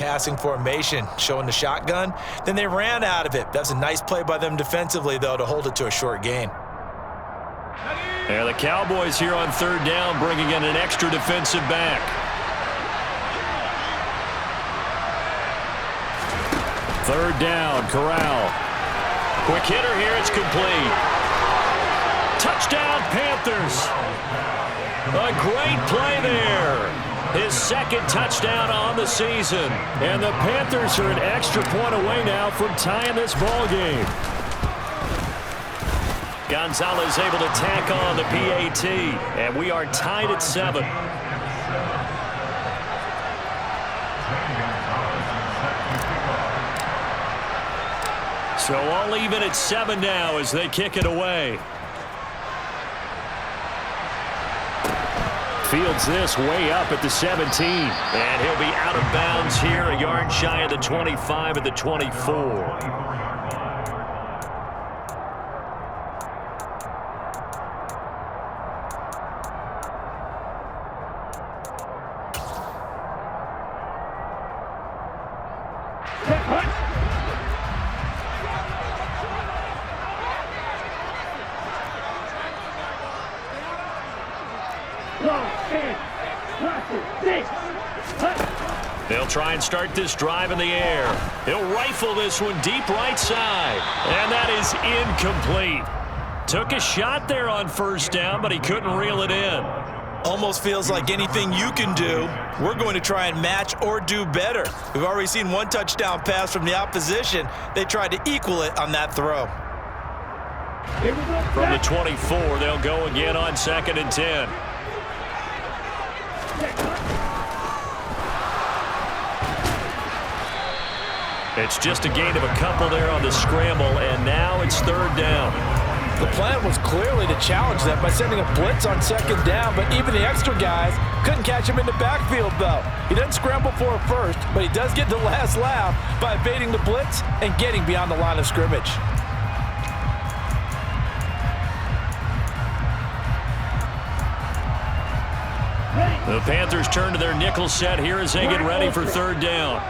Passing formation, showing the shotgun. Then they ran out of it. That's a nice play by them defensively, though, to hold it to a short gain. And the Cowboys here on third down, bringing in an extra defensive back. Third down, Corral. Quick hitter here, it's complete. Touchdown, Panthers. A great play there. His second touchdown on the season. And the Panthers are an extra point away now from tying this ball game. Gonzalez able to tack on the PAT, and we are tied at 7. So all even at 7 now as they kick it away. Fields this way up at the 17. And he'll be out of bounds here, a yard shy of the 25 at the 24. They'll try and start this drive in the air. He'll rifle this one deep right side. And that is incomplete. Took a shot there on first down, but he couldn't reel it in. Almost feels like anything you can do, we're going to try and match or do better. We've already seen one touchdown pass from the opposition. They tried to equal it on that throw. From the 24, they'll go again on 2nd and 10. It's just a gain of a couple there on the scramble, and now it's 3rd down. The plan was clearly to challenge them by sending a blitz on 2nd down, but even the extra guys couldn't catch him in the backfield, though. He doesn't scramble for it first, but he does get the last laugh by evading the blitz and getting beyond the line of scrimmage. The Panthers turn to their nickel set here as they get ready for 3rd down.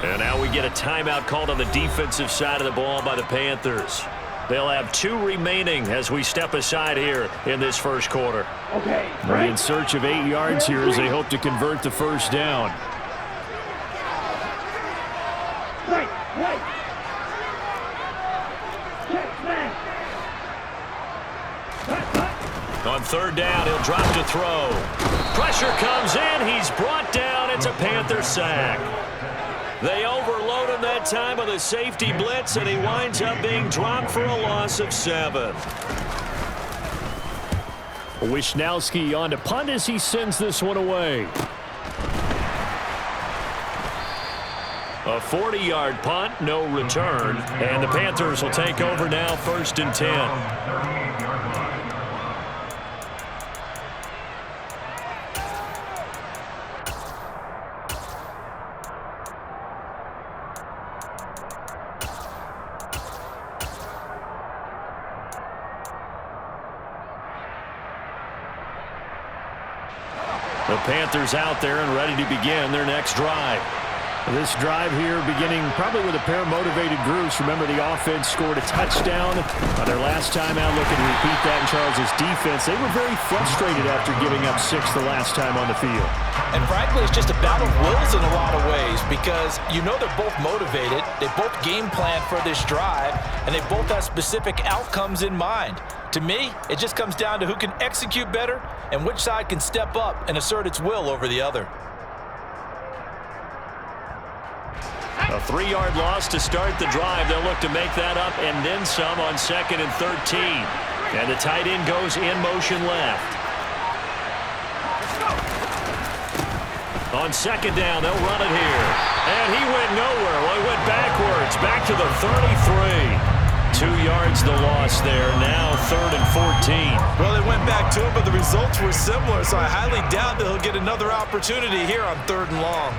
And now we get a timeout called on the defensive side of the ball by the Panthers. They'll have 2 remaining as we step aside here in this first quarter. Okay. They're in search of 8 yards here as they hope to convert the first down. On 3rd down, he'll drop to throw. Pressure comes in. He's brought down. It's a Panther sack. They overload him that time with a safety blitz, and he winds up being dropped for a loss of 7. Wishnowski on to punt as he sends this one away. A 40-yard punt, no return, and the Panthers will take over now 1st and 10. The Panthers out there and ready to begin their next drive. This drive here beginning probably with a pair of motivated groups. Remember, the offense scored a touchdown on their last time out. Looking to repeat that in Charles' defense. They were very frustrated after giving up 6 the last time on the field. And frankly, it's just a battle of wills in a lot of ways because you know they're both motivated. They both game plan for this drive, and they both have specific outcomes in mind. To me, it just comes down to who can execute better and which side can step up and assert its will over the other. A 3-yard loss to start the drive. They'll look to make that up and then some on 2nd and 13. And the tight end goes in motion left. On 2nd down, they'll run it here. And he went nowhere. Well, he went backwards, back to the 33. 2 yards the loss there. Now 3rd and 14. Well, they went back to him, but the results were similar, so I highly doubt that he'll get another opportunity here on 3rd and long.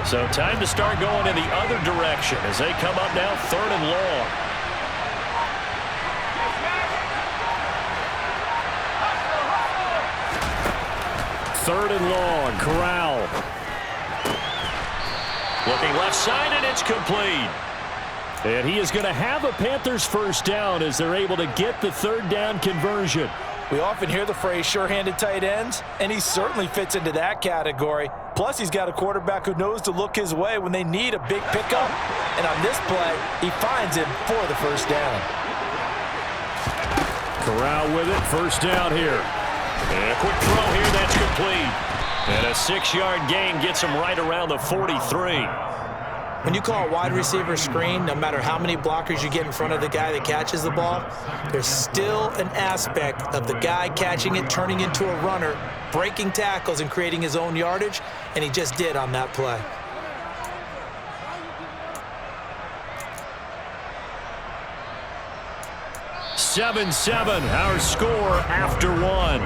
So time to start going in the other direction as they come up now 3rd and long. Third and long, Corral. Looking left side, and it's complete. And he is going to have a Panthers first down as they're able to get the 3rd down conversion. We often hear the phrase sure-handed tight ends, and he certainly fits into that category. Plus, he's got a quarterback who knows to look his way when they need a big pickup. And on this play, he finds him for the first down. Corral with it, first down here. And a quick throw here, that's complete. And a 6-yard gain gets him right around the 43. When you call a wide receiver screen, no matter how many blockers you get in front of the guy that catches the ball, there's still an aspect of the guy catching it, turning into a runner, breaking tackles and creating his own yardage, and he just did on that play. (7-7), our score after one.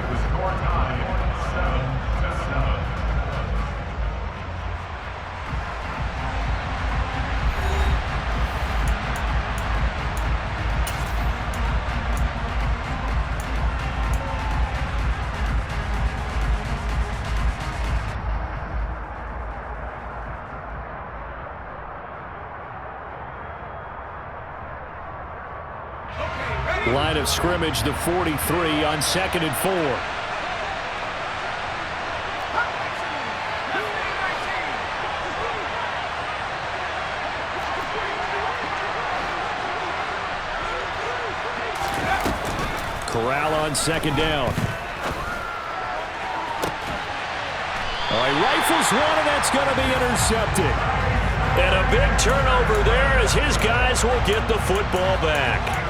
Line of scrimmage, the 43 on 2nd and 4. Corral on 2nd down. All right, rifles one, and that's going to be intercepted. And a big turnover there as his guys will get the football back.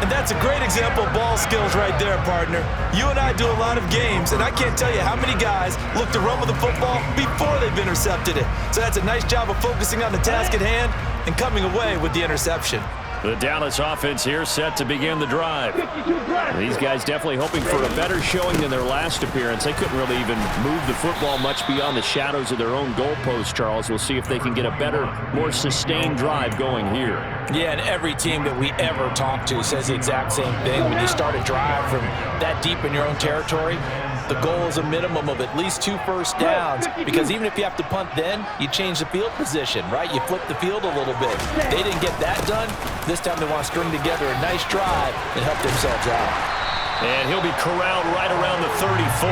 And that's a great example of ball skills right there, partner. You and I do a lot of games, and I can't tell you how many guys look to run with the football before they've intercepted it. So that's a nice job of focusing on the task at hand and coming away with the interception. The Dallas offense here set to begin the drive. These guys definitely hoping for a better showing than their last appearance. They couldn't really even move the football much beyond the shadows of their own goalpost, Charles. We'll see if they can get a better, more sustained drive going here. Yeah, and every team that we ever talk to says the exact same thing. When you start a drive from that deep in your own territory, the goal is a minimum of at least 2 first downs, because even if you have to punt then, you change the field position, right? You flip the field a little bit. They didn't get that done. This time they want to string together a nice drive and help themselves out. And he'll be corralled right around the 34.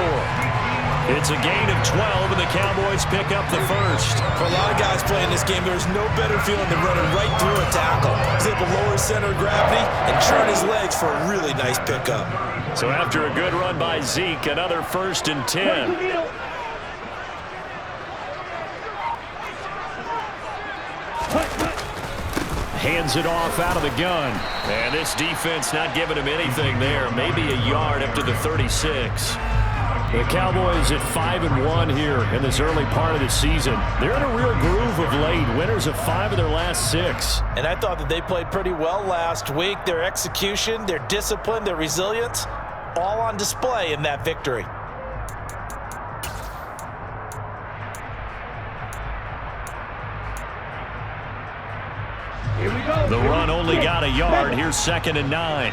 It's a gain of 12, and the Cowboys pick up the first. For a lot of guys playing this game, there's no better feeling than running right through a tackle. He's able to lower his center of gravity and churn his legs for a really nice pickup. So after a good run by Zeke, another 1st and 10. Hands it off out of the gun. And this defense not giving him anything there. Maybe a yard up to the 36. The Cowboys at 5-1 here in this early part of the season. They're in a real groove of late. Winners of 5 of their last 6. And I thought that they played pretty well last week. Their execution, their discipline, their resilience, all on display in that victory. Here we go. The run only got a yard. Here's 2nd and 9.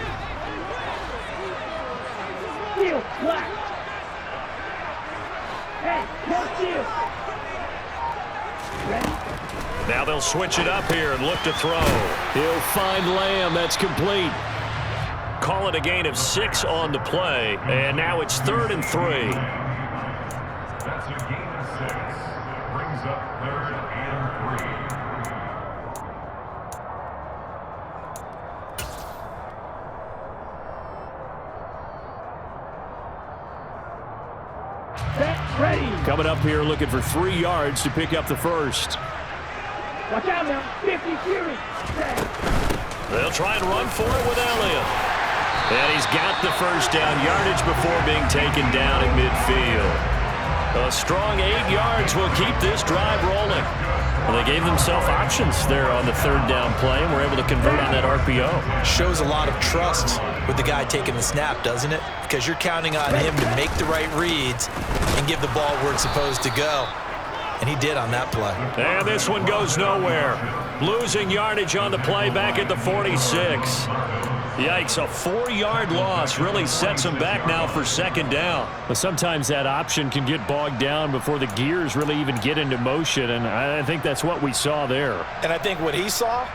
Heel, black. Hey, watch you. Ready? Now they'll switch it up here and look to throw. He'll find Lamb. That's complete. Call it a gain of 6 on the play. And now it's 3rd and 3. That's a gain of 6. Brings up 3rd and 3. Ready. Coming up here looking for 3 yards to pick up the first. Watch out now. 50 Fury. They'll try and run for it with Elliott. And he's got the first down, yardage before being taken down at midfield. A strong 8 yards will keep this drive rolling. Well, they gave themselves options there on the 3rd down play and were able to convert on that RPO. Shows a lot of trust with the guy taking the snap, doesn't it? Because you're counting on him to make the right reads and give the ball where it's supposed to go. and he did on that play. And this one goes nowhere. Losing yardage on the play back at the 46. Yikes, a 4-yard loss really sets him back now for second down. But sometimes that option can get bogged down before the gears really even get into motion, and I think that's what we saw there. And I think what he saw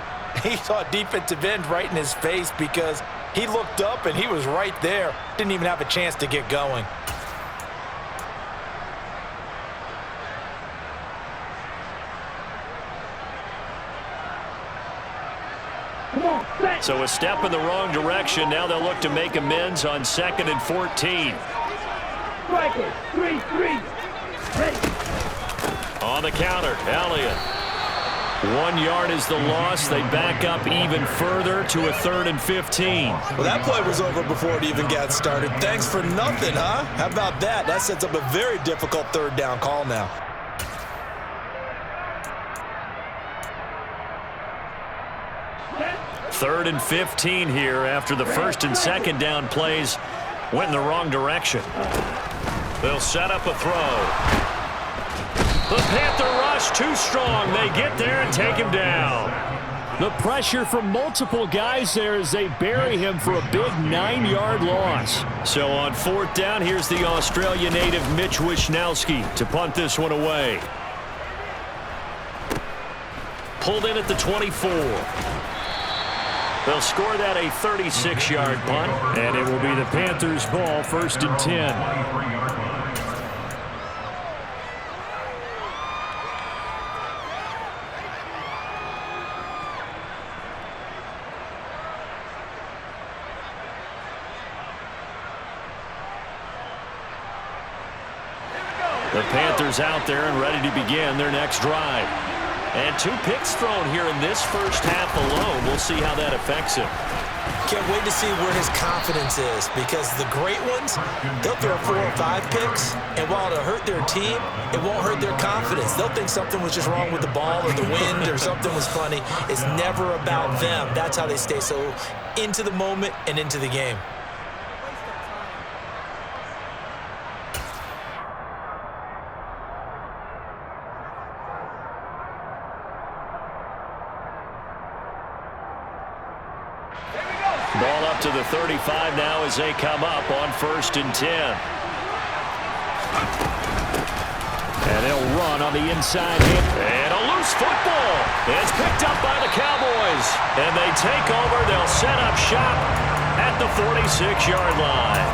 a defensive end right in his face because he looked up and he was right there. Didn't even have a chance to get going. So a step in the wrong direction. Now they'll look to make amends on 2nd and 14. Striker, 3-3. Ready. On the counter, Elliott. 1 yard is the loss. They back up even further to a 3rd and 15. Well, that play was over before it even got started. Thanks for nothing, huh? How about that? That sets up a very difficult 3rd down call now. Third and 15 here after the 1st and 2nd down plays went in the wrong direction. They'll set up a throw. The Panther rush too strong. They get there and take him down. The pressure from multiple guys there as they bury him for a big 9-yard loss. So on 4th down, here's the Australia native Mitch Wishnowsky to punt this one away. Pulled in at the 24. They'll score that a 36-yard punt. And it will be the Panthers' ball, 1st and 10. The Panthers out there and ready to begin their next drive. And 2 picks thrown here in this first half alone. We'll see how that affects him. Can't wait to see where his confidence is because the great ones, they'll throw 4 or 5 picks, and while it'll hurt their team, it won't hurt their confidence. They'll think something was just wrong with the ball or the wind or something was funny. It's never about them. That's how they stay so into the moment and into the game. Ball up to the 35 now as they come up on 1st and 10. And they'll run on the inside. And a loose football. It's picked up by the Cowboys. And they take over. They'll set up shop at the 46-yard line.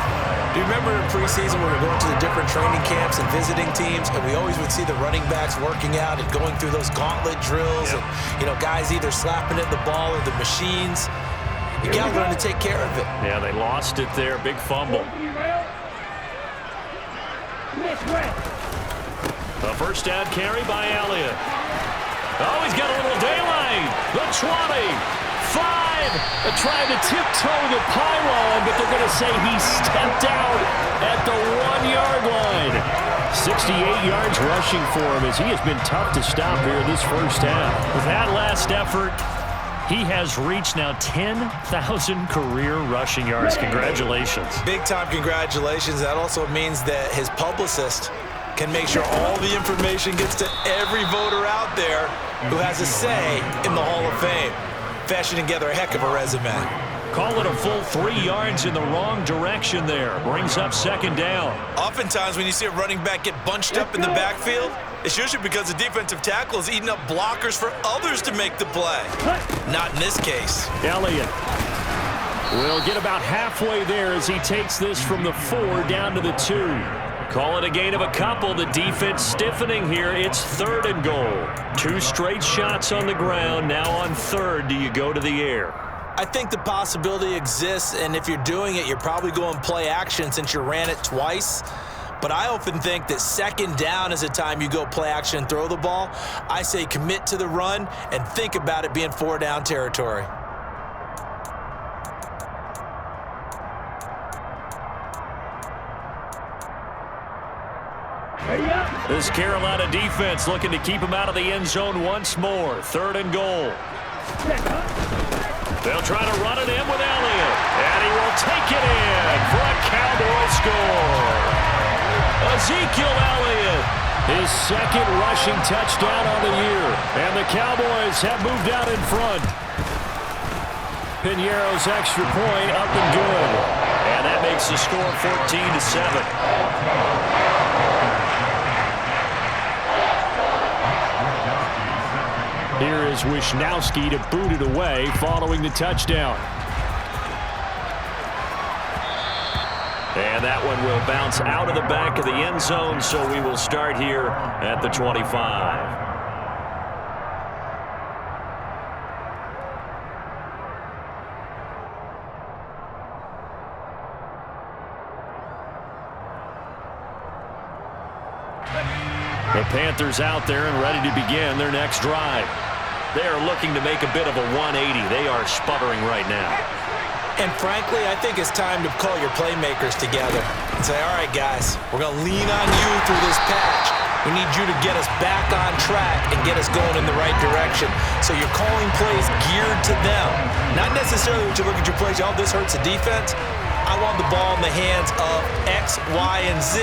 Do you remember in preseason when we were going to the different training camps and visiting teams, and we always would see the running backs working out and going through those gauntlet drills, and, you know, guys either slapping at the ball or the machines. You got to learn to take care of it. Yeah, they lost it there. Big fumble. A 1st down carry by Elliott. Oh, he's got a little daylight. The 20. 5. They're trying to tiptoe the pylon, but they're going to say he stepped out at the 1-yard line. 68 yards rushing for him as he has been tough to stop here this first half. With that last effort, he has reached now 10,000 career rushing yards. Congratulations. Big-time congratulations. That also means that his publicist can make sure all the information gets to every voter out there who has a say in the Hall of Fame. Fashioning together a heck of a resume. Call it a full 3 yards in the wrong direction there. Brings up 2nd down. Oftentimes when you see a running back get bunched up in the backfield, it's usually because the defensive tackle is eating up blockers for others to make the play. Not in this case. Elliott will get about halfway there as he takes this from the 4 down to the 2. Call it a gain of a couple. The defense stiffening here. It's 3rd and goal. 2 straight shots on the ground. Now on 3rd, do you go to the air? I think the possibility exists, and if you're doing it, you're probably going play action since you ran it twice. But I often think that 2nd down is a time you go play action and throw the ball. I say commit to the run and think about it being 4-down territory. This Carolina defense looking to keep him out of the end zone once more. 3rd and goal. They'll try to run it in with Elliott. And he will take it in for a Cowboy score. Ezekiel Elliott His second rushing touchdown on the year. And the Cowboys have moved out in front. Piñeiro's extra point up and good. And that makes the score 14-7. Here is Wisnowski to boot it away following the touchdown. And that one will bounce out of the back of the end zone, so we will start here at the 25. The Panthers out there and ready to begin their next drive. They are looking to make a bit of a 180. They are sputtering right now. And frankly, I think it's time to call your playmakers together and say, all right, guys, we're going to lean on you through this patch. We need you to get us back on track and get us going in the right direction. So you're calling plays geared to them. Not necessarily that you look at your plays, oh, this hurts the defense. I want the ball in the hands of X, Y, and Z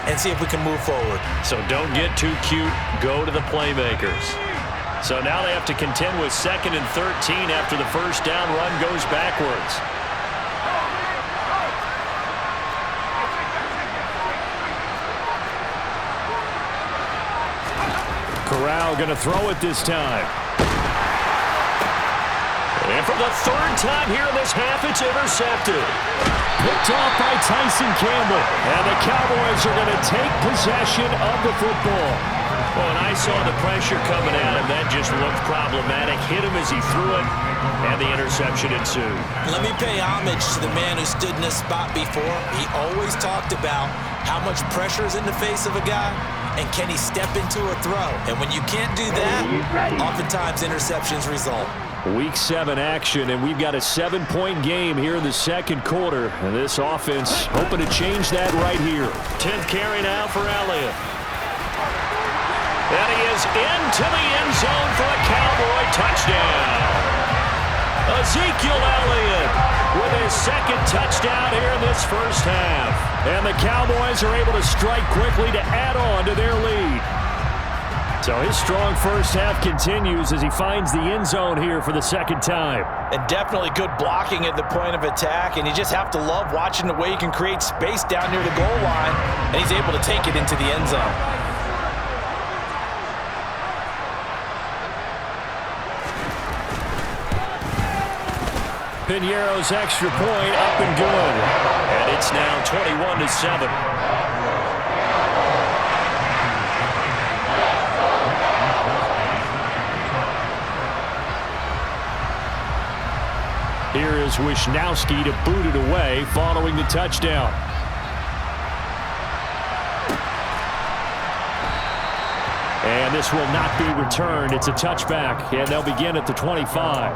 and see if we can move forward. So don't get too cute. Go to the playmakers. So now they have to contend with 2nd and 13 after the first down run goes backwards. Corral going to throw it this time. And for the third time here in this half, it's intercepted. Picked off by Tyson Campbell. And the Cowboys are going to take possession of the football. Well, and I saw the pressure coming at him. That just looked problematic. Hit him as he threw it, and the interception ensued. Let me pay homage to the man who stood in this spot before. He always talked about how much pressure is in the face of a guy, and can he step into a throw? And when you can't do that, oftentimes interceptions result. Week 7 action, and we've got a 7-point game here in the second quarter. And this offense hoping to change that right here. 10th carry now for Elliott. And he is into the end zone for a Cowboy touchdown. Ezekiel Elliott with his second touchdown here in this first half. And the Cowboys are able to strike quickly to add on to their lead. So his strong first half continues as he finds the end zone here for the second time. And definitely good blocking at the point of attack, and you just have to love watching the way he can create space down near the goal line, and he's able to take it into the end zone. Piñeiro's extra point up and good. And it's now 21-7. Here is Wisnowski to boot it away following the touchdown. And this will not be returned. It's a touchback, and they'll begin at the 25.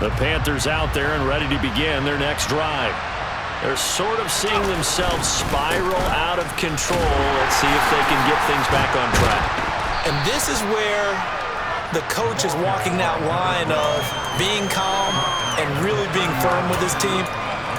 The Panthers out there and ready to begin their next drive. They're sort of seeing themselves spiral out of control. Let's see if they can get things back on track. And this is where the coach is walking that line of being calm and really being firm with his team.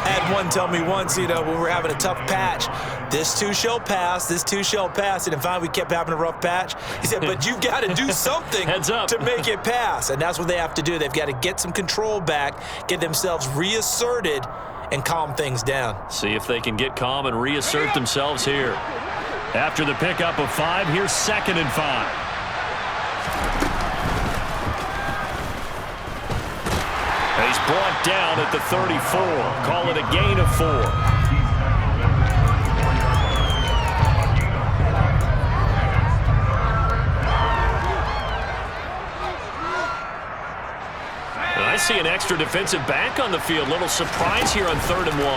I had one tell me once, when we were having a tough patch, this too shall pass, this too shall pass. And finally, we kept having a rough patch. He said, but you've got to do something to make it pass. And that's what they have to do. They've got to get some control back, get themselves reasserted, and calm things down. See if they can get calm and reassert themselves here. After the pickup of 5, here's 2nd and 5. He's brought down at the 34. Call it a gain of 4. And I see an extra defensive back on the field. Little surprise here on 3rd and 1.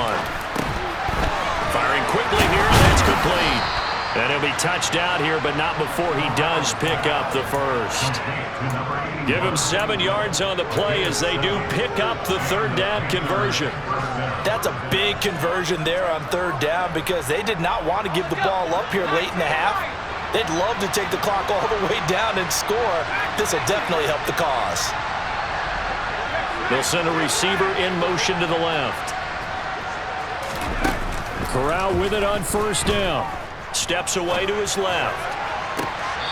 Firing quickly here, and that's complete. And he'll be touched out here, but not before he does pick up the first. Give him 7 yards on the play as they do pick up the 3rd down conversion. That's a big conversion there on 3rd down because they did not want to give the ball up here late in the half. They'd love to take the clock all the way down and score. This will definitely help the cause. They'll send a receiver in motion to the left. Corral with it on first down. Steps away to his left.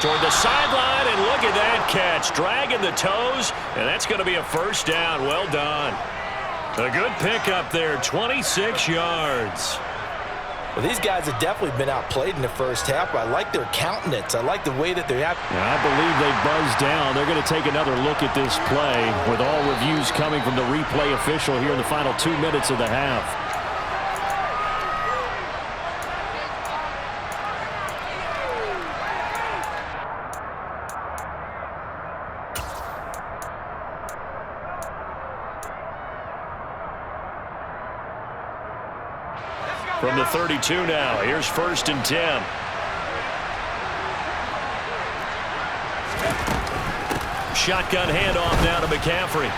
Toward the sideline, and look at that catch. Dragging the toes, and that's going to be a first down. Well done. A good pickup there, 26 yards. Well, these guys have definitely been outplayed in the first half, but I like their countenance. I like the way that they're at. I believe they buzzed down. They're going to take another look at this play with all reviews coming from the replay official here in the final 2 minutes of the half. From the 32 now, here's 1st and 10. Shotgun handoff now to McCaffrey.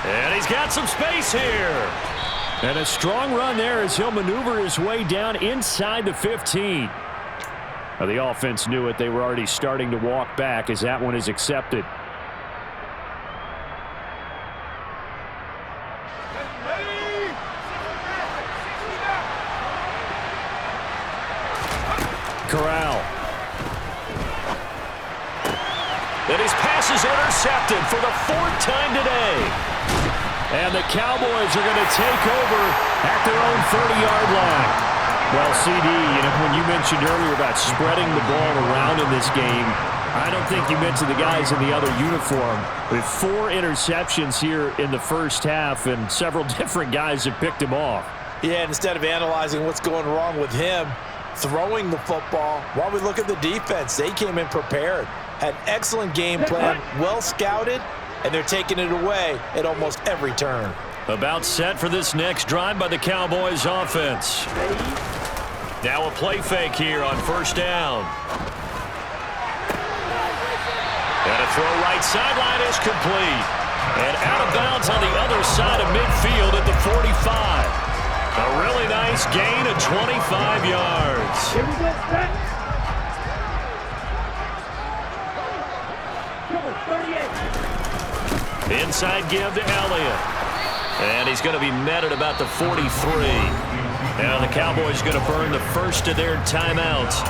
And he's got some space here. And a strong run there as he'll maneuver his way down inside the 15. Now, the offense knew it. They were already starting to walk back as that one is accepted. Corral. And his pass is intercepted for the 4th time today. And the Cowboys are going to take over at their own 30-yard line. Well, CD, when you mentioned earlier about spreading the ball around in this game, I don't think you mentioned the guys in the other uniform. With 4 interceptions here in the first half, and several different guys have picked him off. Yeah, and instead of analyzing what's going wrong with him, throwing the football, while we look at the defense, they came in prepared, had excellent game plan, well scouted, and they're taking it away at almost every turn. About set for this next drive by the Cowboys offense. Now a play fake here on 1st down. And a throw right sideline is complete. And out of bounds on the other side of midfield at the 45. A really nice gain of 25 yards. Here we go, set. Come on, 38. Inside give to Elliott. And he's going to be met at about the 43. Now the Cowboys going to burn the first of their timeouts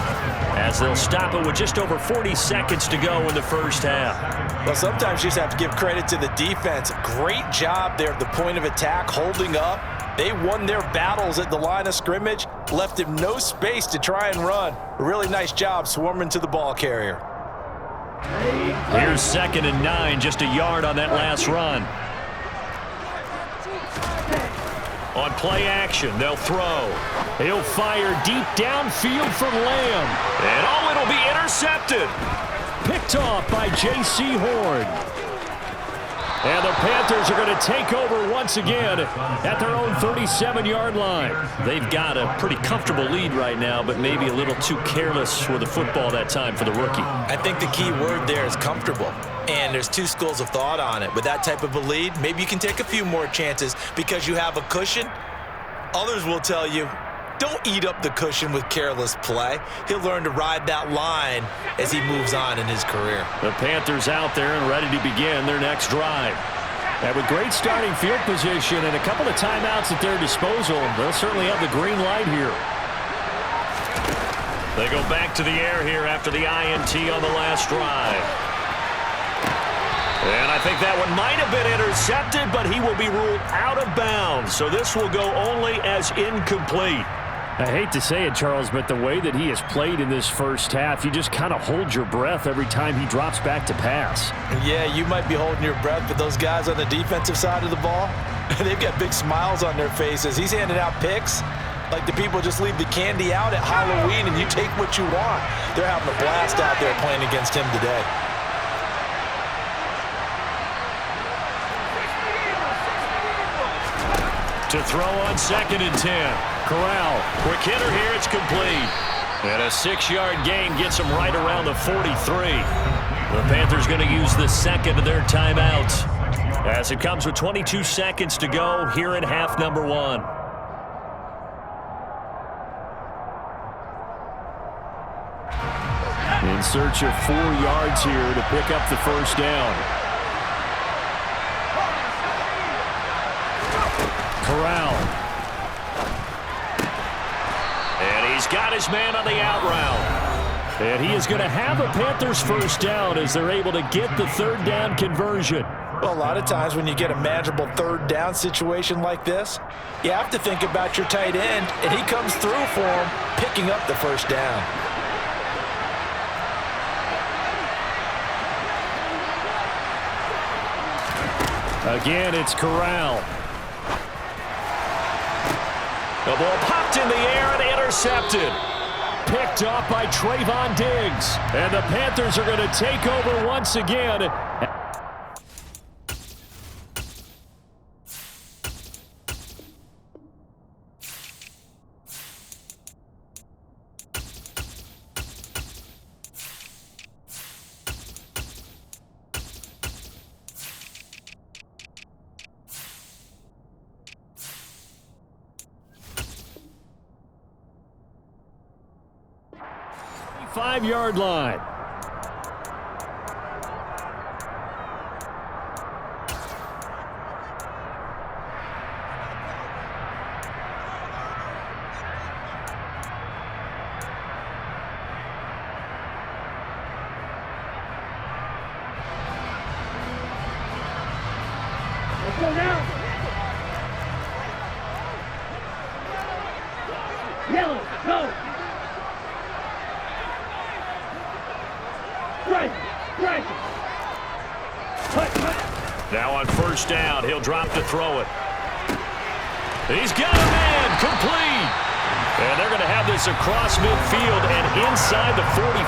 as they'll stop it with just over 40 seconds to go in the first half. Well, sometimes you just have to give credit to the defense. Great job there at the point of attack, holding up. They won their battles at the line of scrimmage, left him no space to try and run. A really nice job swarming to the ball carrier. Here's 2nd and 9, just a yard on that last run. On play action, they'll throw. He'll fire deep downfield for Lamb. And it'll be intercepted. Picked off by J.C. Horn. And the Panthers are going to take over once again at their own 37-yard line. They've got a pretty comfortable lead right now, but maybe a little too careless with the football that time for the rookie. I think the key word there is comfortable. And there's 2 schools of thought on it. With that type of a lead, maybe you can take a few more chances because you have a cushion. Others will tell you, don't eat up the cushion with careless play. He'll learn to ride that line as he moves on in his career. The Panthers out there and ready to begin their next drive. And with great starting field position and a couple of timeouts at their disposal, they'll certainly have the green light here. They go back to the air here after the INT on the last drive. And I think that one might have been intercepted, but he will be ruled out of bounds. So this will go only as incomplete. I hate to say it, Charles, but the way that he has played in this first half, you just kind of hold your breath every time he drops back to pass. Yeah, you might be holding your breath, but those guys on the defensive side of the ball, they've got big smiles on their faces. He's handing out picks like the people just leave the candy out at Halloween and you take what you want. They're having a blast out there playing against him today. To throw on 2nd and 10. Corral, quick hitter here, it's complete. And a 6-yard gain gets him right around the 43. The Panthers going to use the 2nd of their timeouts as it comes with 22 seconds to go here in half number 1. In search of 4 yards here to pick up the first down. Corral. And he's got his man on the out route. And he is going to have a Panthers first down as they're able to get the third down conversion. Well, a lot of times when you get a manageable third down situation like this, you have to think about your tight end, and he comes through for him, picking up the first down. Again, it's Corral. The ball popped in the air and intercepted. Picked off by Trayvon Diggs. And the Panthers are going to take over once again. Five-yard line. Let's go now. Yellow, go. Now on first down, he'll drop to throw it. He's got a man, complete. And they're going to have this across midfield and inside the 45.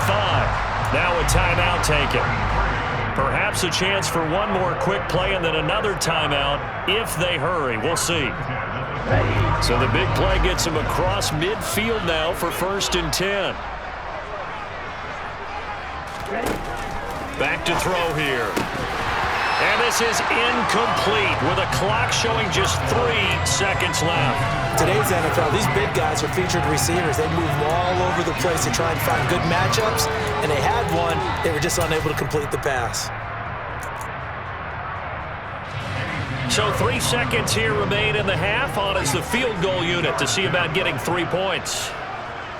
Now a timeout taken. Perhaps a chance for one more quick play and then another timeout if they hurry. We'll see. So the big play gets him across midfield now for 1st and 10. Back to throw here. And this is incomplete with a clock showing just 3 seconds left. Today's NFL, these big guys are featured receivers. They move all over the place to try and find good matchups, and they had one. They were just unable to complete the pass. So 3 seconds here remain in the half. On is the field goal unit to see about getting 3 points.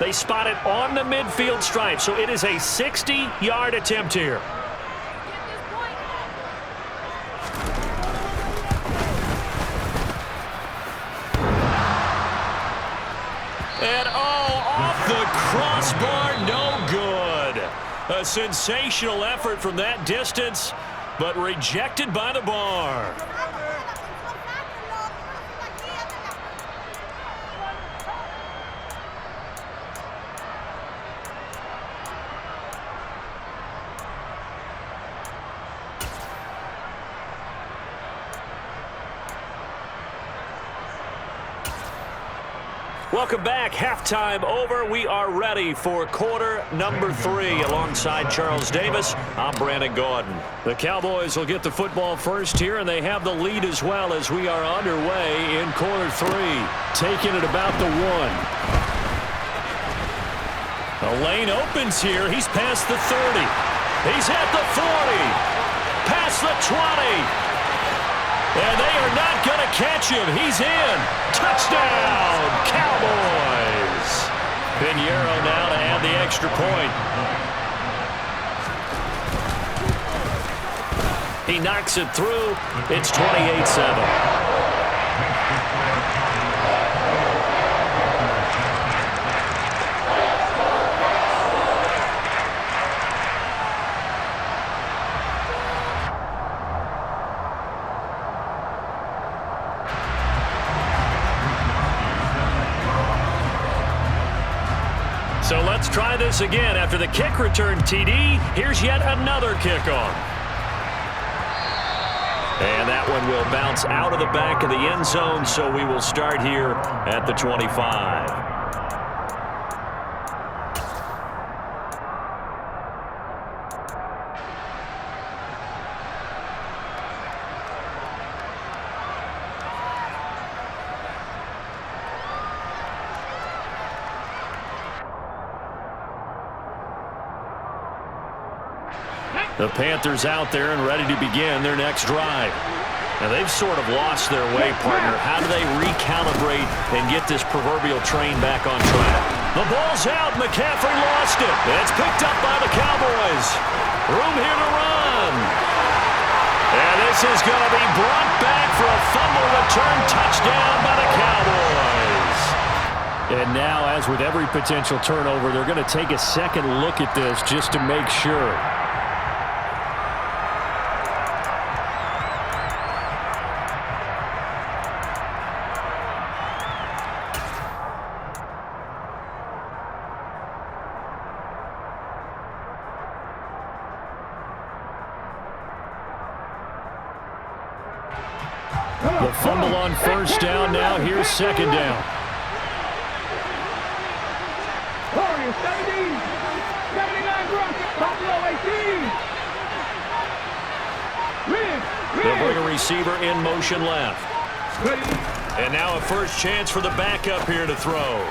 They spot it on the midfield stripe, so it is a 60-yard attempt here. And off the crossbar, no good. A sensational effort from that distance, but rejected by the bar. Welcome back. Halftime over. We are ready for quarter number 3. Alongside Charles Davis, I'm Brandon Gordon. The Cowboys will get the football first here, and they have the lead as well as we are underway in quarter 3. Taking it about the 1. The lane opens here. He's past the 30. He's at the 40. Past the 20. And they are not going to catch him. He's in. Touchdown, Cowboys. Pinheiro now to add the extra point. He knocks it through. It's 28-7. So let's try this again. After the kick return TD, here's yet another kickoff. And that one will bounce out of the back of the end zone, so we will start here at the 25. The Panthers out there and ready to begin their next drive. Now they've sort of lost their way, partner. How do they recalibrate and get this proverbial train back on track? The ball's out. McCaffrey lost it. It's picked up by the Cowboys. Room here to run. And this is going to be brought back for a fumble return touchdown by the Cowboys. And now, as with every potential turnover, they're going to take a second look at this just to make sure. The fumble on first down. Now here's second down. Warriors 70, 79 Broncos, Buffalo 18. They'll bring a receiver in motion left. And now a first chance for the backup here to throw.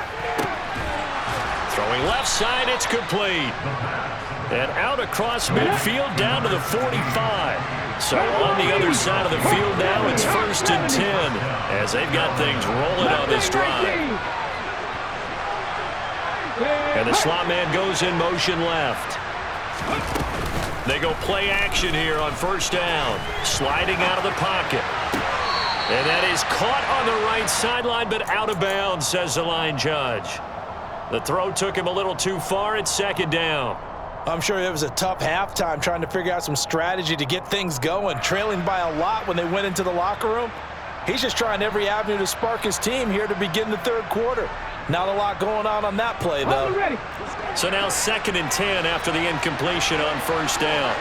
Throwing left side, it's complete. And out across midfield down to the 45. So on the other side of the field now, it's 1st and 10 as they've got things rolling on this drive. And the slot man goes in motion left. They go play action here on first down. Sliding out of the pocket. And that is caught on the right sideline, but out of bounds, says the line judge. The throw took him a little too far. It's second down. I'm sure it was a tough halftime trying to figure out some strategy to get things going, trailing by a lot when they went into the locker room. He's just trying every avenue to spark his team here to begin the third quarter. Not a lot going on that play, though. So now 2nd and 10 after the incompletion on first down.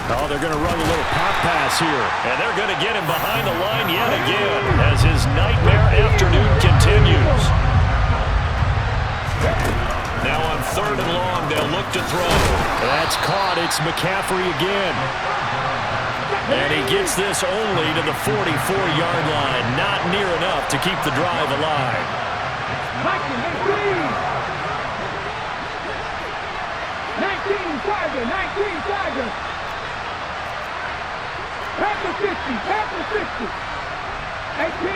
Oh, they're going to run a little pop pass here. And they're going to get him behind the line yet again as his nightmare afternoon continues. Now on 3rd and long, they'll look to throw. That's caught. It's McCaffrey again. And he gets this only to the 44-yard line. Not near enough to keep the drive alive. 19 Tiger. Panther 50, Panther 50. 18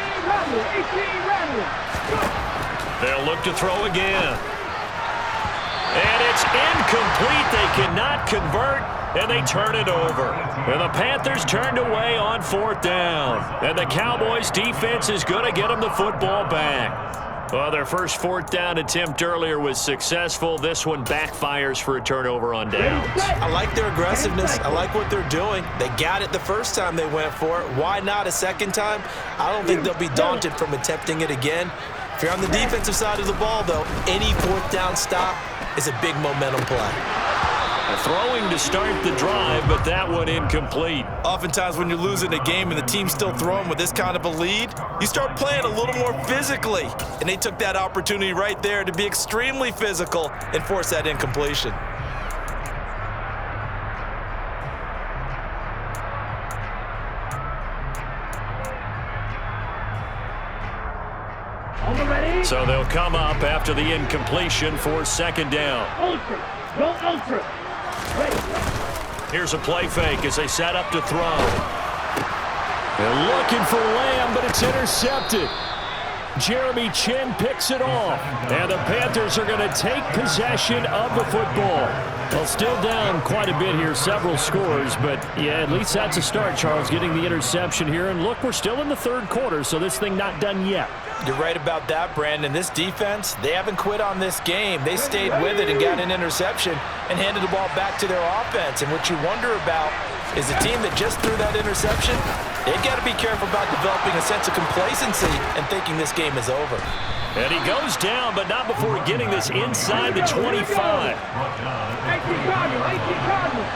Randall. They'll look to throw again. And it's incomplete. They cannot convert, and they turn it over. And the Panthers turned away on 4th down. And the Cowboys' defense is going to get them the football back. Well, their first 4th down attempt earlier was successful. This one backfires for a turnover on downs. I like their aggressiveness. I like what they're doing. They got it the first time they went for it. Why not a second time? I don't think they'll be daunted from attempting it again. If you're on the defensive side of the ball, though, any 4th down stop is a big momentum play. Throwing to start the drive, but that one incomplete. Oftentimes when you're losing a game and the team's still throwing with this kind of a lead, you start playing a little more physically. And they took that opportunity right there to be extremely physical and force that incompletion. So they'll come up after the incompletion for 2nd down. Ultra. Go ultra. Here's a play fake as they set up to throw. They're looking for Lamb, but it's intercepted. Jeremy Chin picks it off. And the Panthers are going to take possession of the football. Well, still down quite a bit here, several scores, but yeah, at least that's a start, Charles, getting the interception here. And look, we're still in the 3rd quarter, so this thing not done yet. You're right about that, Brandon. This defense, they haven't quit on this game. They stayed with it and got an interception and handed the ball back to their offense. And what you wonder about is the team that just threw that interception, they've got to be careful about developing a sense of complacency and thinking this game is over. And he goes down, but not before getting this inside the 25. 18 Cardinal.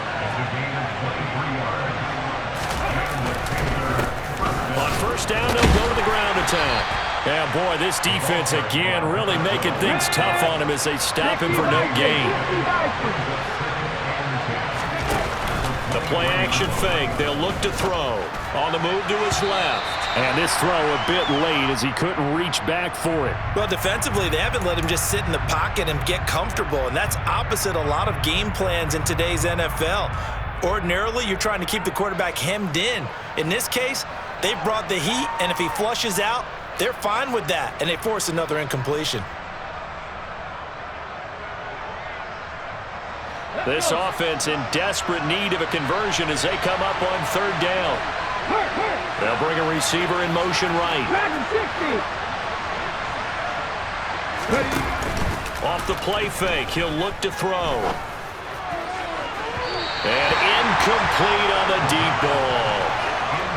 On first down, they'll go to the ground attack. Yeah, boy, this defense again really making things tough on him as they stop him for no gain. The play action fake. They'll look to throw. On the move to his left. And this throw a bit late as he couldn't reach back for it. Well, defensively, they haven't let him just sit in the pocket and get comfortable, and that's opposite a lot of game plans in today's NFL. Ordinarily, you're trying to keep the quarterback hemmed in. In this case, they brought the heat, and if he flushes out, they're fine with that, and they force another incompletion. This offense in desperate need of a conversion as they come up on third down. They'll bring a receiver in motion right. Off the play fake, he'll look to throw. And incomplete on the deep ball.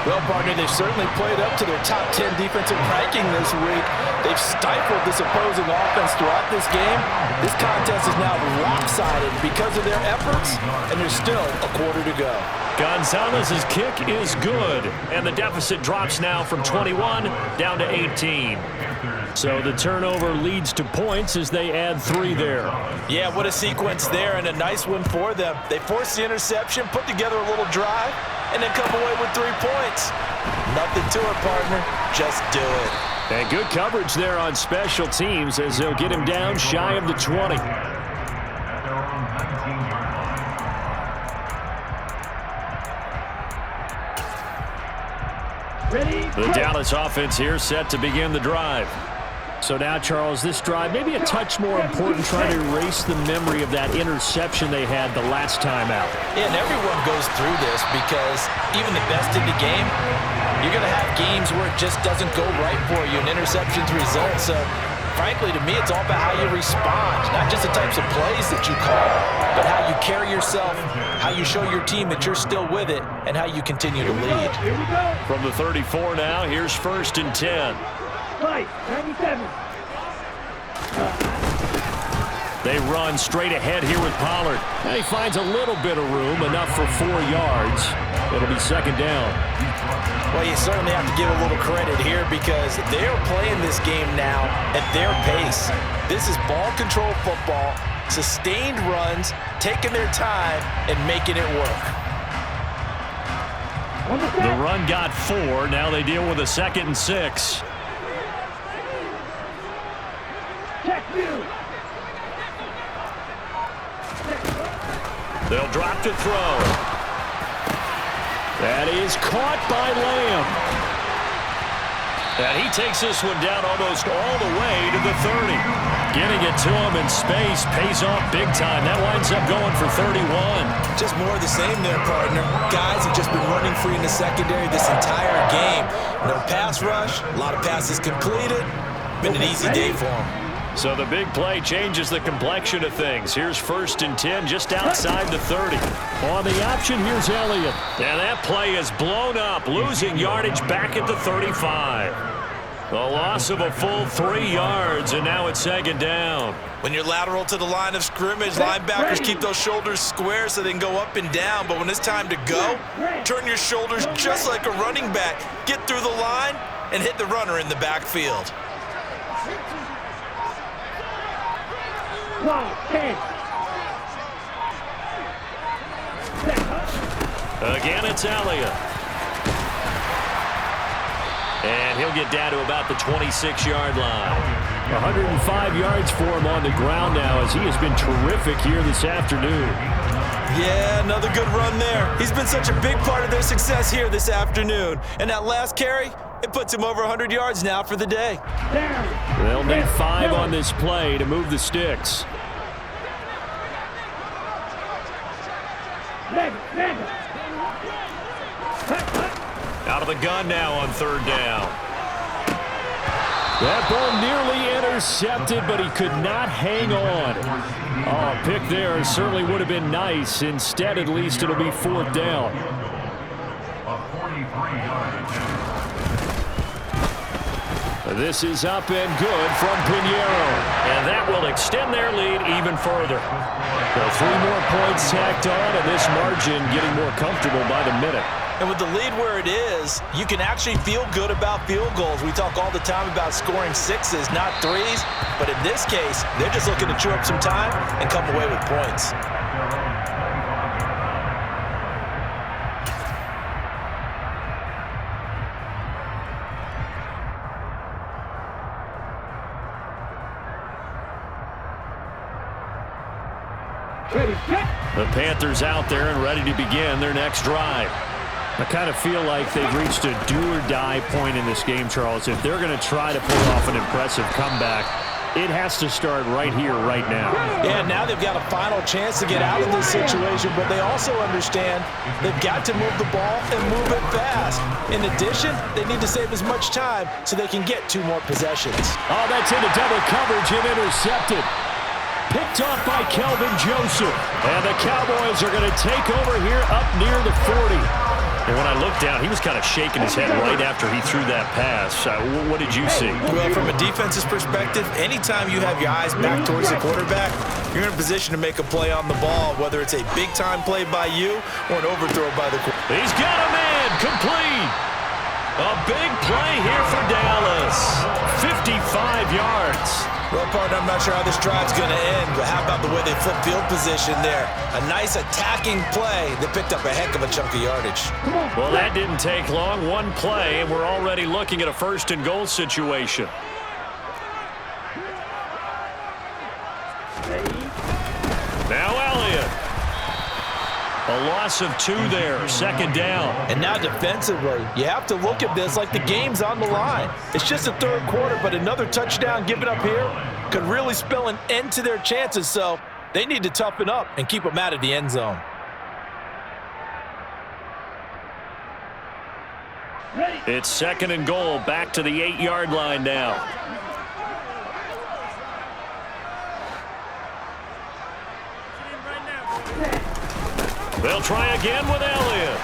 Well, partner, they've certainly played up to their top 10 defensive ranking this week. They've stifled this opposing offense throughout this game. This contest is now lopsided because of their efforts, and there's still a quarter to go. Gonzalez's kick is good, and the deficit drops now from 21 down to 18. So the turnover leads to points as they add 3 there. Yeah, what a sequence there, and a nice one for them. They forced the interception, put together a little drive, and then come away with 3 points. Nothing to it, partner. Just do it. And good coverage there on special teams as they'll get him down shy of the 20. The Dallas offense here set to begin the drive. So now, Charles, this drive maybe a touch more important, trying to erase the memory of that interception they had the last time out. Yeah, and everyone goes through this because even the best in the game, you're going to have games where it just doesn't go right for you and interceptions result. So, frankly, to me, it's all about how you respond, not just the types of plays that you call, but how you carry yourself, how you show your team that you're still with it, and how you continue to lead. From the 34 now, here's 1st and 10. 97. They run straight ahead here with Pollard. And he finds a little bit of room, enough for 4 yards. It'll be 2nd down. Well, you certainly have to give a little credit here because they're playing this game now at their pace. This is ball control football, sustained runs, taking their time, and making it work. The run got 4. Now they deal with a 2nd and 6. They'll drop to throw. That is caught by Lamb. And he takes this one down almost all the way to the 30. Getting it to him in space pays off big time. That winds up going for 31. Just more of the same there, partner. Guys have just been running free in the secondary this entire game. No pass rush, a lot of passes completed. Been an easy day for them. So the big play changes the complexion of things. Here's 1st and 10 just outside the 30. On the option, here's Elliott. And that play is blown up, losing yardage back at the 35. The loss of a full 3 yards, and now it's 2nd down. When you're lateral to the line of scrimmage, linebackers keep those shoulders square so they can go up and down. But when it's time to go, turn your shoulders just like a running back. Get through the line and hit the runner in the backfield. 10. Again, it's Elliott. And he'll get down to about the 26-yard line. 105 yards for him on the ground now as he has been terrific here this afternoon. Yeah, another good run there. He's been such a big part of their success here this afternoon. And that last carry, it puts him over 100 yards now for the day. They'll need 5 on this play to move the sticks. Out of the gun now on 3rd down. That ball nearly intercepted, but he could not hang on. Oh, a pick there certainly would have been nice. Instead, at least, it'll be 4th down. This is up and good from Pinheiro. And that will extend their lead even further. So 3 more points tacked on, and this margin getting more comfortable by the minute. And with the lead where it is, you can actually feel good about field goals. We talk all the time about scoring 6s, not 3s. But in this case, they're just looking to chew up some time and come away with points. Ready, set. The Panthers out there and ready to begin their next drive. I kind of feel like they've reached a do-or-die point in this game, Charles. If they're going to try to pull off an impressive comeback, it has to start right here, right now. Yeah, now they've got a final chance to get out of this situation, but they also understand they've got to move the ball and move it fast. In addition, they need to save as much time so they can get 2 more possessions. Oh, that's into double coverage and intercepted. Picked off by Kelvin Joseph. And the Cowboys are going to take over here up near the 40. And when I looked down, he was kind of shaking his head right after he threw that pass. What did you see? Well, from a defense's perspective, anytime you have your eyes back towards the quarterback, you're in a position to make a play on the ball, whether it's a big-time play by you or an overthrow by the quarterback. He's got a man complete. A big play here for Dallas. 55 yards. Well, partner, I'm not sure how this drive's going to end, but how about the way they flip field position there? A nice attacking play that picked up a heck of a chunk of yardage. Well, that didn't take long. 1 play, and we're already looking at a 1st and goal situation. Now Elliott. A loss of 2 there, 2nd down. And now defensively, you have to look at this like the game's on the line. It's just a 3rd quarter, but another touchdown given up here could really spell an end to their chances, so they need to toughen up and keep them out of the end zone. It's 2nd and goal, back to the 8-yard line now. They'll try again with Elliott.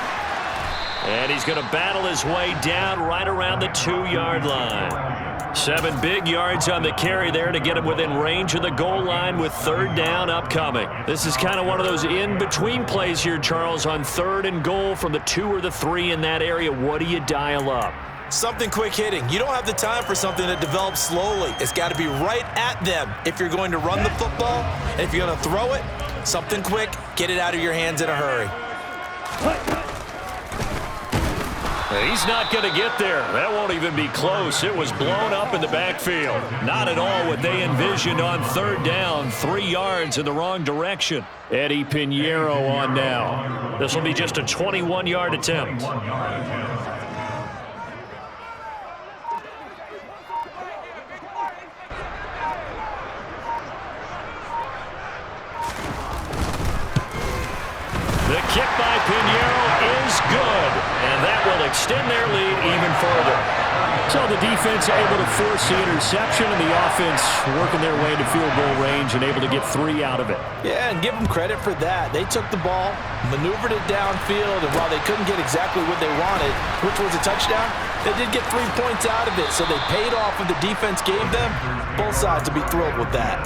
And he's going to battle his way down right around the 2-yard line. 7 big yards on the carry there to get him within range of the goal line with 3rd down upcoming. This is kind of one of those in-between plays here, Charles, on 3rd and goal from the 2 or the 3 in that area. What do you dial up? Something quick hitting. You don't have the time for something that develops slowly. It's got to be right at them if you're going to run the football. And if you're going to throw it, something quick, get it out of your hands in a hurry. He's not going to get there. That won't even be close. It was blown up in the backfield. Not at all what they envisioned on 3rd down. 3 yards in the wrong direction. Eddie Pinheiro on now. This will be just a 21-yard attempt. The kick by Pinheiro is good, and that will extend their lead even further. So the defense able to force the interception, and the offense working their way to field goal range and able to get 3 out of it. Yeah, and give them credit for that. They took the ball, maneuvered it downfield, and while they couldn't get exactly what they wanted, which was a touchdown, they did get 3 points out of it, so they paid off what the defense gave them. Both sides to be thrilled with that.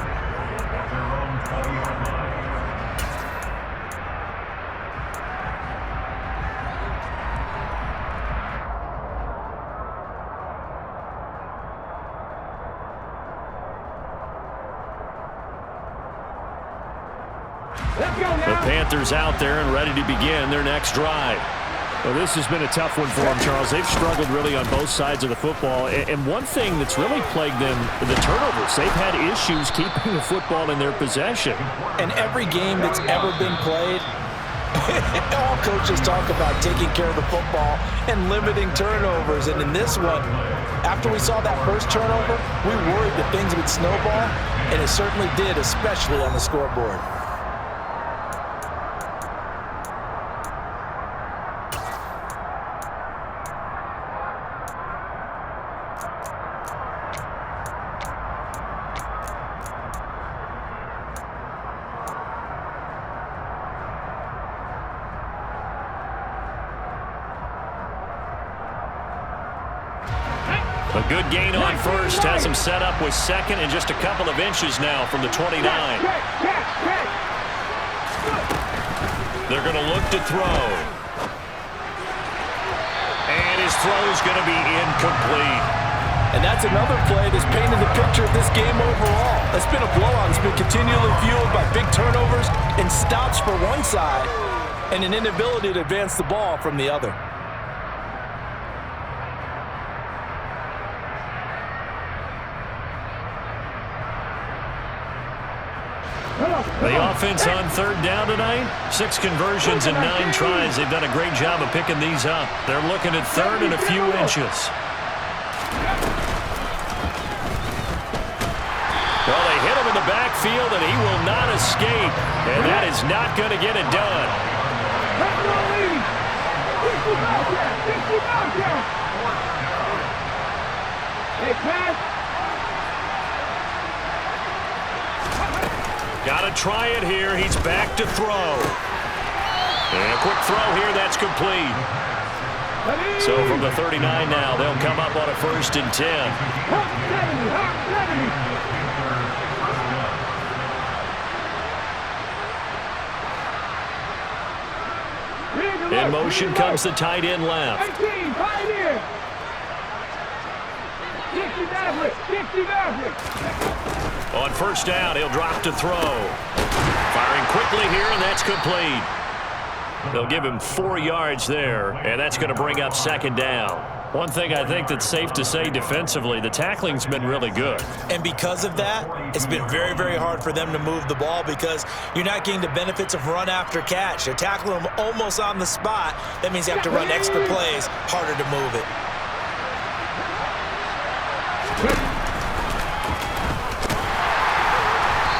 The Panthers out there and ready to begin their next drive. Well, this has been a tough one for them, Charles. They've struggled really on both sides of the football. And one thing that's really plagued them, the turnovers. They've had issues keeping the football in their possession. And every game that's ever been played, all coaches talk about taking care of the football and limiting turnovers. And in this one, after we saw that first turnover, we worried that things would snowball, and it certainly did, especially on the scoreboard. A good gain on first has him set up with 2nd and just a couple of inches now from the 29. They're going to look to throw. And his throw is going to be incomplete. And that's another play that's painted the picture of this game overall. It's been a blowout. It's been continually fueled by big turnovers and stops for one side and an inability to advance the ball from the other. The offense on third down tonight, 6 conversions and 9 tries. They've done a great job of picking these up. They're looking at third and a few inches. Well, they hit him in the backfield, and he will not escape. And that is not going to get it done. Got to try it here. He's back to throw. And a quick throw here. That's complete. So from the 39 now, they'll come up on a 1st and 10. In motion comes the tight end left. On 1st down, he'll drop to throw. Firing quickly here, and that's complete. They'll give him 4 yards there, and that's going to bring up 2nd down. One thing I think that's safe to say defensively, the tackling's been really good. And because of that, it's been very, very hard for them to move the ball because you're not getting the benefits of run after catch. They're tackling them almost on the spot. That means you have to run extra plays, harder to move it.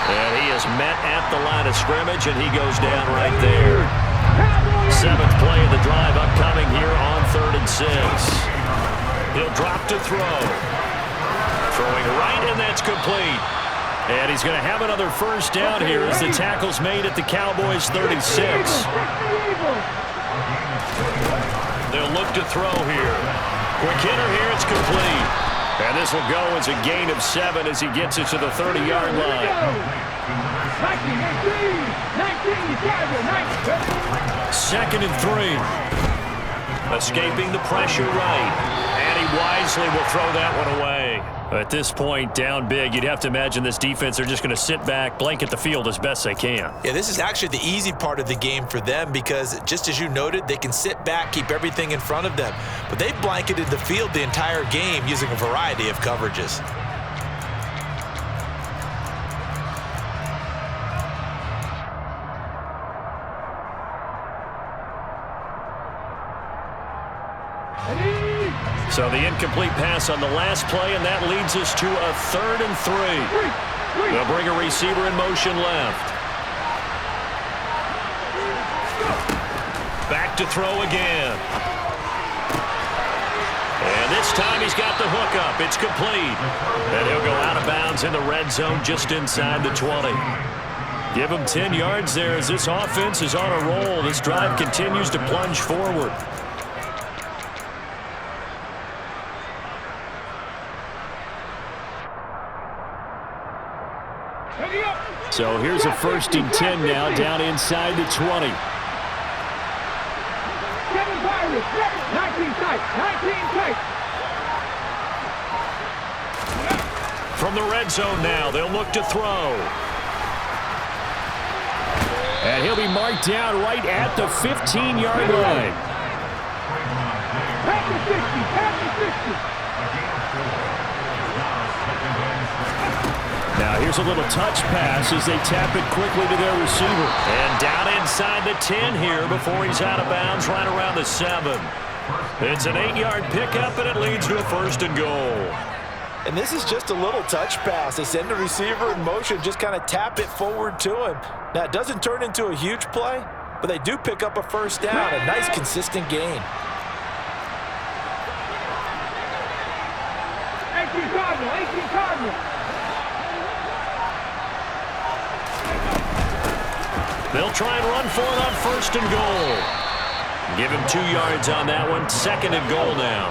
And he is met at the line of scrimmage, and he goes down right there. 7th play of the drive upcoming here on 3rd and 6. He'll drop to throw. Throwing right, and that's complete. And he's going to have another 1st down here as the tackle's made at the Cowboys' 36. They'll look to throw here. Quick hitter here, it's complete. And this will go as a gain of 7 as he gets it to the 30-yard line. 2nd and 3. Escaping the pressure right. And he wisely will throw that one away. At this point, down big, you'd have to imagine this defense are just going to sit back, blanket the field as best they can. Yeah, this is actually the easy part of the game for them because, just as you noted, they can sit back, keep everything in front of them. But they've blanketed the field the entire game using a variety of coverages. So the incomplete pass on the last play, and that leads us to a 3rd and 3. They'll bring a receiver in motion left. Back to throw again. And this time he's got the hook up. It's complete. And he'll go out of bounds in the red zone just inside the 20. Give him 10 yards there as this offense is on a roll. This drive continues to plunge forward. So here's a 1st and 10 now down inside the 20. 19 tight. From the red zone now, they'll look to throw. And he'll be marked down right at the 15-yard line. Past the 60. Now here's a little touch pass as they tap it quickly to their receiver. And down inside the 10 here before he's out of bounds right around the 7. It's an 8-yard pickup, and it leads to a 1st and goal. And this is just a little touch pass. They send the receiver in motion, just kind of tap it forward to him. Now, it doesn't turn into a huge play, but they do pick up a 1st down, a nice, consistent gain. 18 Cardinal. They'll try and run for it on 1st and goal. Give him 2 yards on that one. 2nd and goal now.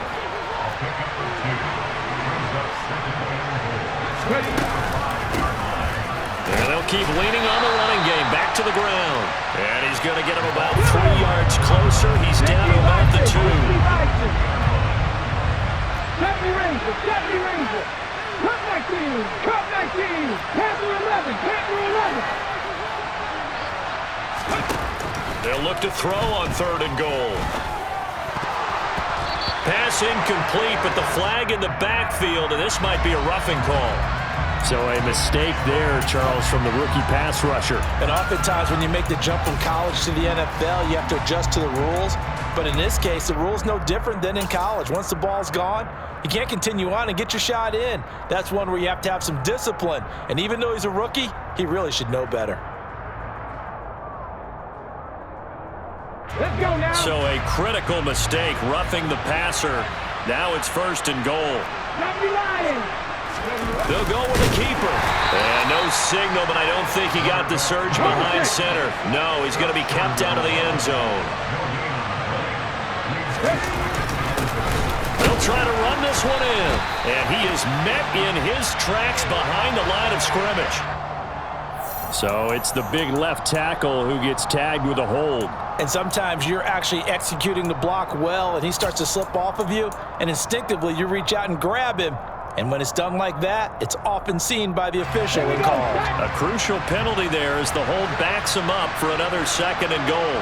And they'll keep leaning on the running game. Back to the ground. And he's going to get him about 3 yards closer. He's down to about the 2. 70 Ranger. Cup 19. Panther 11. They'll look to throw on 3rd and goal. Pass incomplete, but the flag in the backfield, and this might be a roughing call. So a mistake there, Charles, from the rookie pass rusher. And oftentimes when you make the jump from college to the NFL, you have to adjust to the rules. But in this case, the rule's no different than in college. Once the ball's gone, you can't continue on and get your shot in. That's one where you have to have some discipline. And even though he's a rookie, he really should know better. Let's go now. So a critical mistake, roughing the passer. Now it's 1st and goal. They'll go with the keeper. And no signal, but I don't think he got the surge behind center. No, he's going to be kept out of the end zone. They'll try to run this one in. And he is met in his tracks behind the line of scrimmage. So it's the big left tackle who gets tagged with a hold. And sometimes you're actually executing the block well, and he starts to slip off of you, and instinctively you reach out and grab him. And when it's done like that, it's often seen by the official and called. A crucial penalty there as the hold backs him up for another 2nd and goal.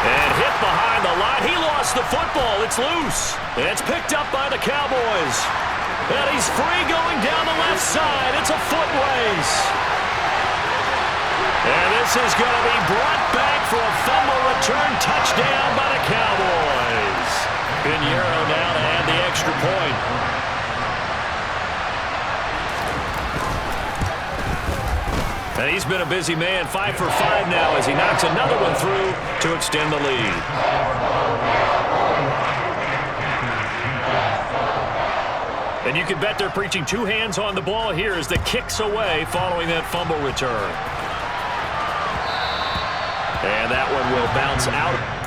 And hit behind the line. He lost the football. It's loose. It's picked up by the Cowboys. And he's free going down the left side. It's a foot race. And this is going to be brought back for a fumble return touchdown by the Cowboys. Pinheiro now to add the extra point. And he's been a busy man, 5 for 5 now as he knocks another one through to extend the lead. And you can bet they're preaching 2 hands on the ball here as the kick's away following that fumble return. And that one will bounce out.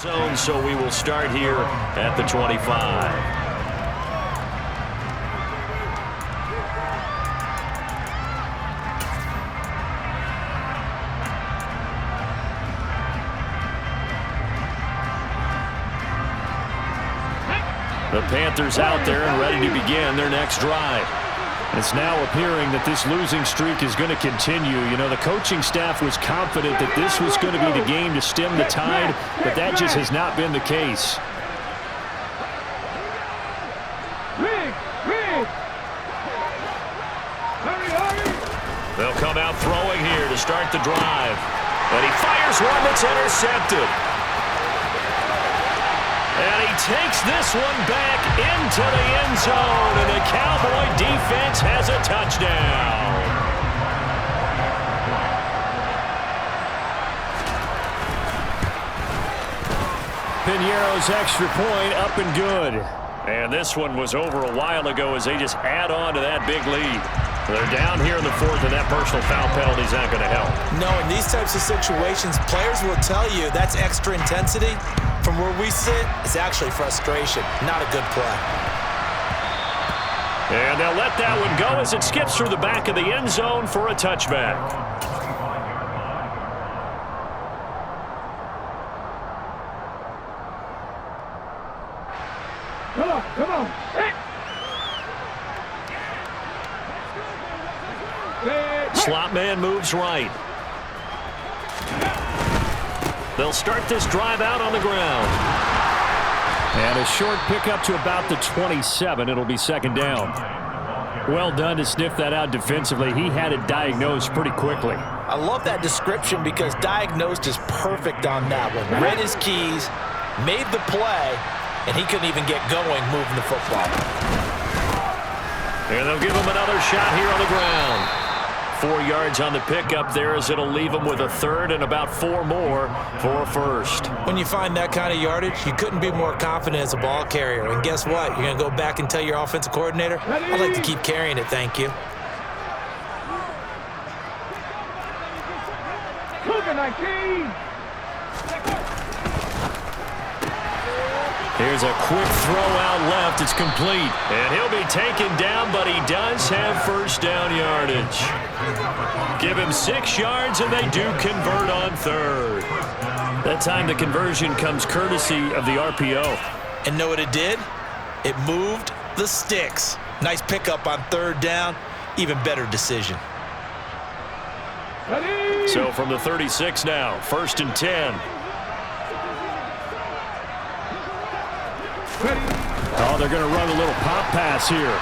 Zone, so we will start here at the 25. The Panthers out there and ready to begin their next drive. It's now appearing that this losing streak is going to continue. You know, the coaching staff was confident that this was going to be the game to stem the tide, but that just has not been the case. They'll come out throwing here to start the drive. And he fires one that's intercepted. And he takes this one back into the end zone, and the Cowboy defense has a touchdown. Pinheiro's extra point up and good. And this one was over a while ago as they just add on to that big lead. They're down here in the 4th, and that personal foul penalty is not going to help. No, in these types of situations, players will tell you that's extra intensity. From where we sit, it's actually frustration, not a good play. And they'll let that one go as it skips through the back of the end zone for a touchback. Come on, come on. Slot man moves right. They'll start this drive out on the ground. And a short pickup to about the 27. It'll be second down. Well done to sniff that out defensively. He had it diagnosed pretty quickly. I love that description because diagnosed is perfect on that one. Read his keys, made the play, and he couldn't even get going moving the football. And they'll give him another shot here on the ground. 4 yards on the pickup there as it'll leave him with a third and about 4 more for a first. When you find that kind of yardage, you couldn't be more confident as a ball carrier. And guess what? You're going to go back and tell your offensive coordinator, I'd like to keep carrying it, thank you. Here's a quick throw out left. It's complete. And he'll be taken down, but he does have first down yardage. Give him 6 yards, and they do convert on third. That time the conversion comes courtesy of the RPO. And know what it did? It moved the sticks. Nice pickup on third down. Even better decision. So from the 36 now, 1st and 10. Oh, they're going to run a little pop pass here.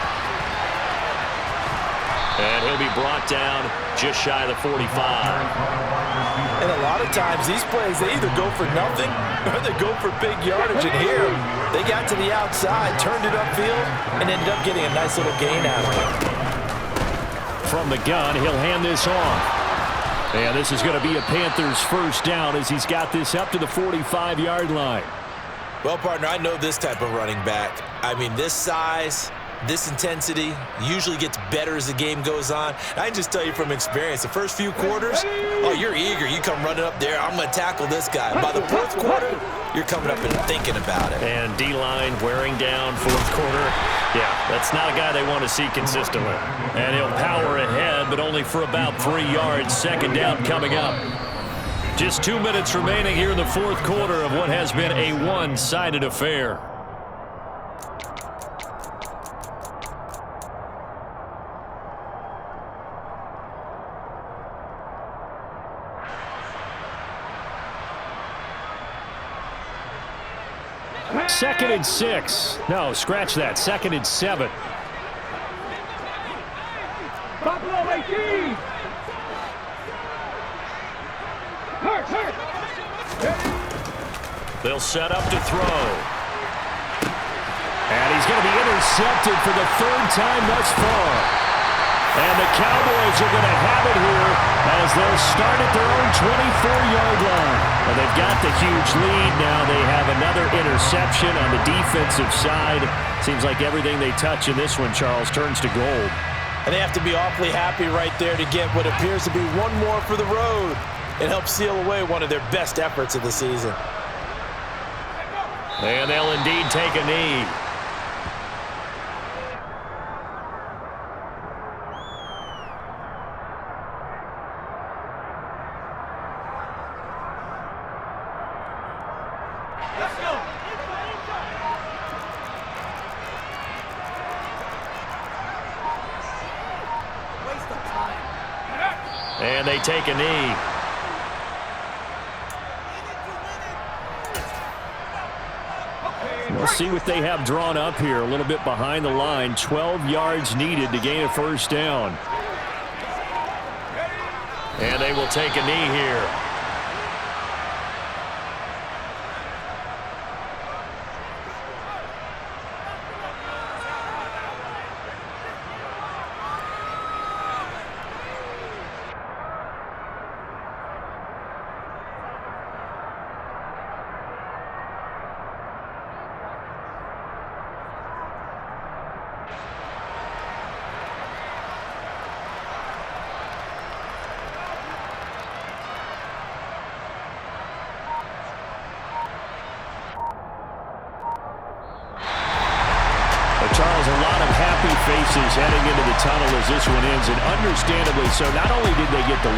And he'll be brought down just shy of the 45. And a lot of times these plays, they either go for nothing or they go for big yardage. And here, they got to the outside, turned it upfield, and ended up getting a nice little gain out of it. From the gun, he'll hand this off. And this is going to be a Panthers first down as he's got this up to the 45-yard line. Well, partner, I know this type of running back. I mean, this size, this intensity usually gets better as the game goes on. I can just tell you from experience, the first few quarters, oh, you're eager. You come running up there, I'm going to tackle this guy. By the 4th quarter, you're coming up and thinking about it. And D-line wearing down 4th quarter. Yeah, that's not a guy they want to see consistently. And he'll power ahead, but only for about 3 yards. Second down coming up. Just 2 minutes remaining here in the 4th quarter of what has been a one-sided affair. Second and 6. No, scratch that. 2nd and 7. Buffalo 18. They'll set up to throw. And he's going to be intercepted for the 3rd time thus far. And the Cowboys are going to have it here as they'll start at their own 24-yard line. Well, they've got the huge lead. Now they have another interception on the defensive side. Seems like everything they touch in this one, Charles, turns to gold. And they have to be awfully happy right there to get what appears to be one more for the road. It helps seal away one of their best efforts of the season. And they'll indeed take a knee. Let's go. Waste of time. And they take a knee. We'll see what they have drawn up here. A little bit behind the line. 12 yards needed to gain a first down. And they will take a knee here. Charles, a lot of happy faces heading into the tunnel as this one ends, and understandably so. Not only did they get the